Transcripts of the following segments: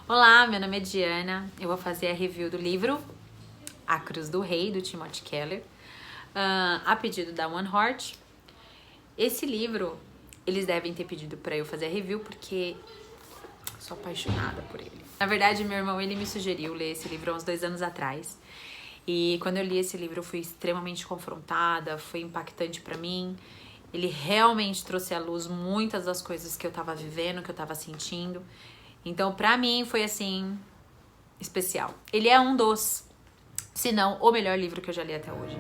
Olá, meu nome é Diana. Eu vou fazer a review do livro A Cruz do Rei, do Timothy Keller, a pedido da One Heart. Esse livro, eles devem ter pedido pra eu fazer a review porque sou apaixonada por ele. Na verdade, meu irmão, ele me sugeriu ler esse livro há uns 2 anos atrás. E quando eu li esse livro, eu fui extremamente confrontada, foi impactante pra mim. Ele realmente trouxe à luz muitas das coisas que eu tava vivendo, que eu tava sentindo. Então, pra mim, foi assim, especial. Ele é um dos, se não o melhor livro que eu já li até hoje.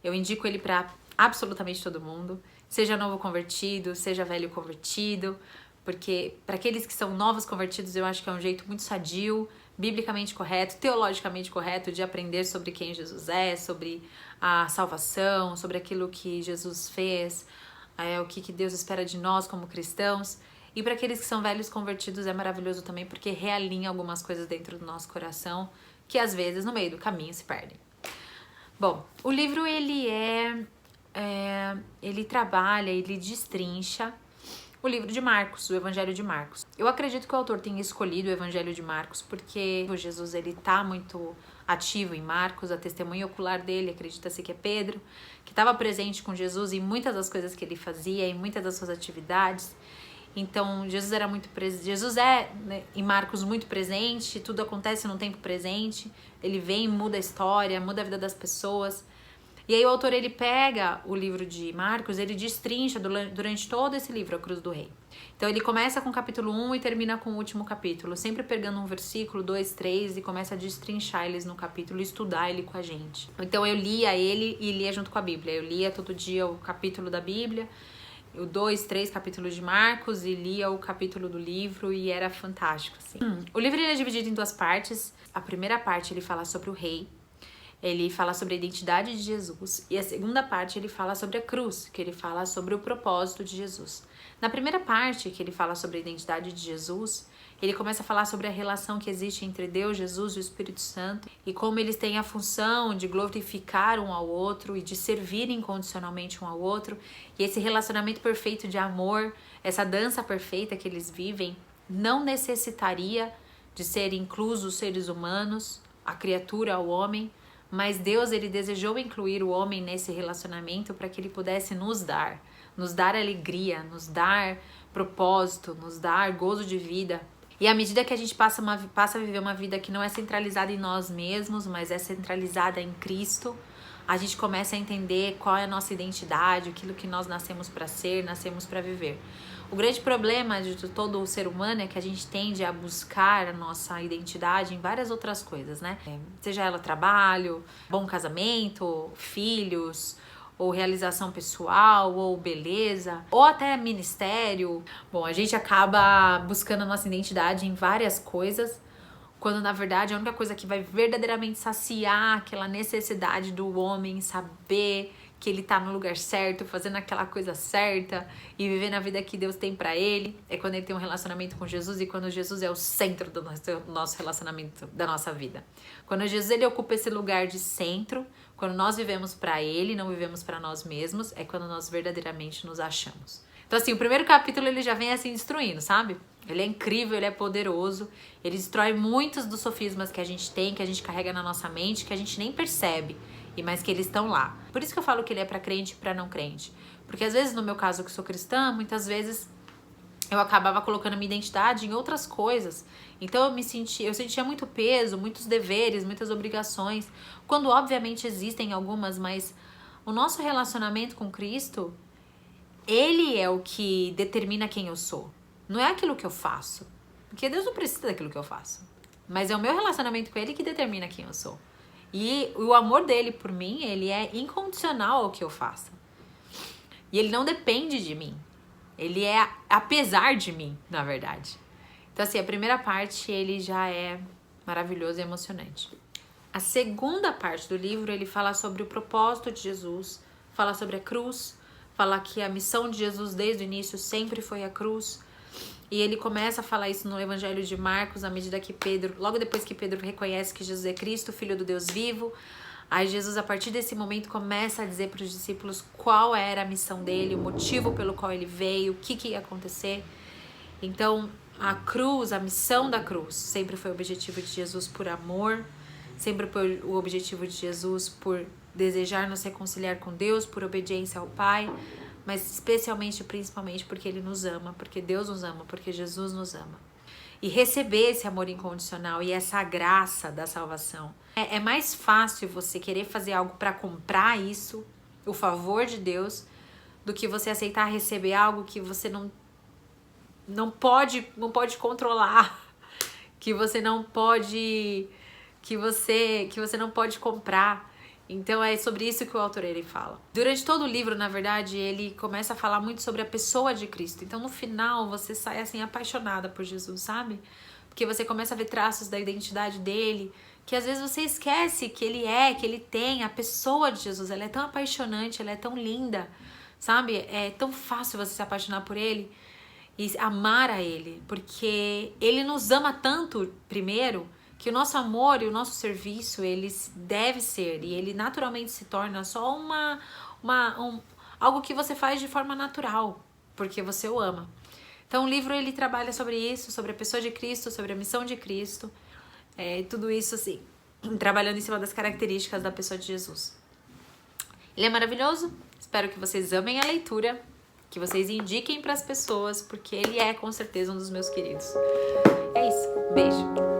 Eu indico ele pra absolutamente todo mundo, seja novo convertido, seja velho convertido, porque para aqueles que são novos convertidos eu acho que é um jeito muito sadio, biblicamente correto, teologicamente correto de aprender sobre quem Jesus é, sobre a salvação, sobre aquilo que Jesus fez, o que Deus espera de nós como cristãos. E para aqueles que são velhos convertidos é maravilhoso também porque realinha algumas coisas dentro do nosso coração que às vezes no meio do caminho se perdem. Bom, o livro ele trabalha, ele destrincha o livro de Marcos, o Evangelho de Marcos. Eu acredito que o autor tenha escolhido o Evangelho de Marcos porque o Jesus ele tá muito ativo em Marcos, a testemunha ocular dele, acredita-se que é Pedro, que estava presente com Jesus em muitas das coisas que ele fazia, em muitas das suas atividades. Então, Jesus era muito presente. Jesus é, né, em Marcos, muito presente, tudo acontece no tempo presente. Ele vem, muda a história, muda a vida das pessoas. E aí o autor, ele pega o livro de Marcos, ele destrincha durante todo esse livro, A Cruz do Rei. Então, ele começa com o capítulo 1 e termina com o último capítulo, sempre pegando um versículo, 2, 3, e começa a destrinchar eles no capítulo e estudar ele com a gente. Então, eu lia ele e lia junto com a Bíblia. Eu lia todo dia o capítulo da Bíblia, 2, 3 capítulos de Marcos e lia o capítulo do livro e era fantástico, assim. O livro ele é dividido em 2 partes. A primeira parte ele fala sobre o rei, ele fala sobre a identidade de Jesus, e a segunda parte ele fala sobre a cruz, que ele fala sobre o propósito de Jesus. Na primeira parte, que ele fala sobre a identidade de Jesus, ele começa a falar sobre a relação que existe entre Deus, Jesus e o Espírito Santo e como eles têm a função de glorificar um ao outro e de servir incondicionalmente um ao outro. E esse relacionamento perfeito de amor, essa dança perfeita que eles vivem, não necessitaria de ser inclusos seres humanos, a criatura, o homem, mas Deus ele desejou incluir o homem nesse relacionamento para que ele pudesse nos dar alegria, nos dar propósito, nos dar gozo de vida. E à medida que a gente passa a viver uma vida que não é centralizada em nós mesmos, mas é centralizada em Cristo, a gente começa a entender qual é a nossa identidade, aquilo que nós nascemos para ser, nascemos para viver. O grande problema de todo o ser humano é que a gente tende a buscar a nossa identidade em várias outras coisas, né? Seja ela trabalho, bom casamento, filhos, ou realização pessoal, ou beleza, ou até ministério. Bom, a gente acaba buscando a nossa identidade em várias coisas, quando na verdade a única coisa que vai verdadeiramente saciar aquela necessidade do homem saber que ele tá no lugar certo, fazendo aquela coisa certa e vivendo a vida que Deus tem pra ele, é quando ele tem um relacionamento com Jesus e quando Jesus é o centro do nosso relacionamento, da nossa vida. Quando Jesus ele ocupa esse lugar de centro, quando nós vivemos pra ele, não vivemos pra nós mesmos, é quando nós verdadeiramente nos achamos. Então assim, o primeiro capítulo ele já vem assim destruindo, sabe? Ele é incrível, ele é poderoso, ele destrói muitos dos sofismas que a gente tem, que a gente carrega na nossa mente, que a gente nem percebe, mas que eles estão lá. Por isso que eu falo que ele é para crente e para não crente. Porque às vezes, no meu caso, que sou cristã, muitas vezes eu acabava colocando a minha identidade em outras coisas. Então eu sentia muito peso, muitos deveres, muitas obrigações, quando obviamente existem algumas, mas o nosso relacionamento com Cristo, ele é o que determina quem eu sou. Não é aquilo que eu faço. Porque Deus não precisa daquilo que eu faço. Mas é o meu relacionamento com Ele que determina quem eu sou. E o amor dele por mim, ele é incondicional ao que eu faça. E ele não depende de mim. Ele é apesar de mim, na verdade. Então, assim, a primeira parte, ele já é maravilhoso e emocionante. A segunda parte do livro, ele fala sobre o propósito de Jesus, fala sobre a cruz, fala que a missão de Jesus desde o início sempre foi a cruz. E ele começa a falar isso no Evangelho de Marcos, à medida que Pedro, logo depois que Pedro reconhece que Jesus é Cristo, Filho do Deus vivo, aí Jesus, a partir desse momento, começa a dizer para os discípulos qual era a missão dele, o motivo pelo qual ele veio, o que ia acontecer. Então, a cruz, a missão da cruz, sempre foi o objetivo de Jesus por amor, sempre foi o objetivo de Jesus por desejar nos reconciliar com Deus, por obediência ao Pai, mas especialmente, principalmente, porque Ele nos ama, porque Deus nos ama, porque Jesus nos ama. E receber esse amor incondicional e essa graça da salvação. É mais fácil você querer fazer algo para comprar isso, o favor de Deus, do que você aceitar receber algo que você não pode controlar, que você não pode comprar. Então é sobre isso que o autor ele fala. Durante todo o livro, na verdade, ele começa a falar muito sobre a pessoa de Cristo. Então no final você sai assim apaixonada por Jesus, sabe? Porque você começa a ver traços da identidade dele, que às vezes você esquece que ele tem. A pessoa de Jesus, ela é tão apaixonante, ela é tão linda, sabe? É tão fácil você se apaixonar por ele e amar a ele, porque ele nos ama tanto, primeiro, que o nosso amor e o nosso serviço, ele deve ser, e ele naturalmente se torna só algo que você faz de forma natural, porque você o ama. Então o livro ele trabalha sobre isso, sobre a pessoa de Cristo, sobre a missão de Cristo, tudo isso assim, trabalhando em cima das características da pessoa de Jesus. Ele é maravilhoso, espero que vocês amem a leitura, que vocês indiquem para as pessoas, porque ele é com certeza um dos meus queridos. É isso, beijo!